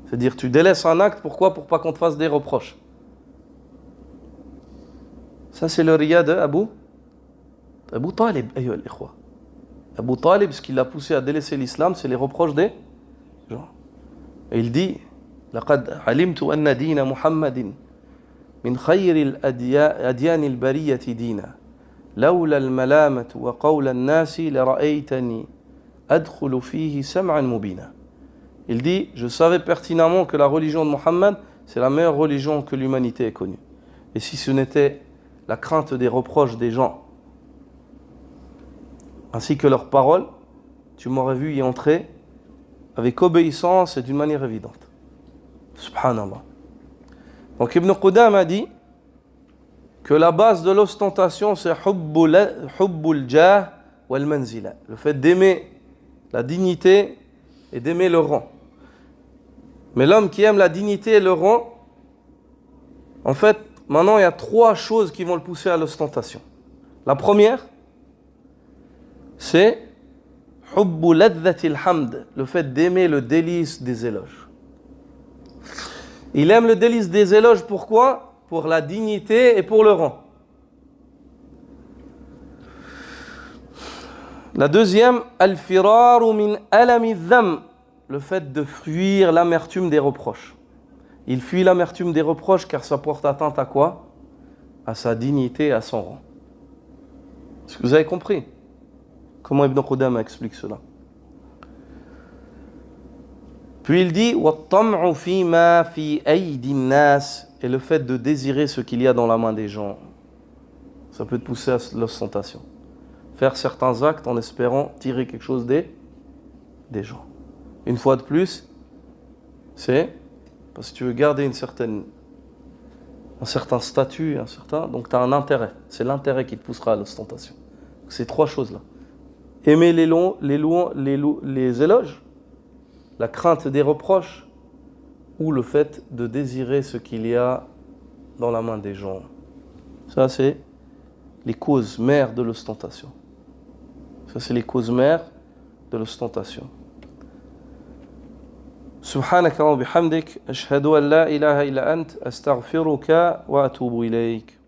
A: C'est-à-dire tu délaisses un acte, pourquoi ? Pour pas qu'on te fasse des reproches. Ça c'est le riya de Abu Talib, ayyuha al-ikhwa. Abu Talib, ce qui l'a poussé à délaisser l'islam, c'est les reproches des gens. Et il dit لقد علمت أن دين محمد من خير الأديان البرية دينا لولا الملامة وقول الناس لرأيتني أدخل فيه سمعا مبينا. Il dit, je savais pertinemment que la religion de Mohammed, c'est la meilleure religion que l'humanité ait connue. Et si ce n'était la crainte des reproches des gens, ainsi que leurs paroles, tu m'aurais vu y entrer avec obéissance et d'une manière évidente. Subhanallah. Donc Ibn Qudama dit que la base de l'ostentation, c'est hubbul jah wal manzila, le fait d'aimer la dignité et d'aimer le rang. Mais l'homme qui aime la dignité et le rang, en fait, maintenant il y a trois choses qui vont le pousser à l'ostentation. La première, c'est hubbu ladhatil hamd, le fait d'aimer le délice des éloges. Il aime le délice des éloges, pourquoi ? Pour la dignité et pour le rang. La deuxième, al-firaru min alami dham, le fait de fuir l'amertume des reproches. Il fuit l'amertume des reproches car ça porte atteinte à quoi ? À sa dignité et à son rang. Est-ce que vous avez compris ? Comment Ibn Qudama explique cela ? Puis il dit وَالطَّمْعُ فِي مَا فِي أَيْدِ النَّاسِ, et le fait de désirer ce qu'il y a dans la main des gens. Ça peut te pousser à l'ostentation. Faire certains actes en espérant tirer quelque chose des gens. Une fois de plus, c'est parce que tu veux garder un certain statut, donc tu as un intérêt. C'est l'intérêt qui te poussera à l'ostentation. Ces trois choses-là. Aimer les éloges, la crainte des reproches, ou le fait de désirer ce qu'il y a dans la main des gens. Ça, c'est les causes mères de l'ostentation. Ça, c'est les causes mères de l'ostentation. Subhanaka wa bihamdik, ashhadu an la ilaha illa ant, astaghfiruka wa atubu ilayk.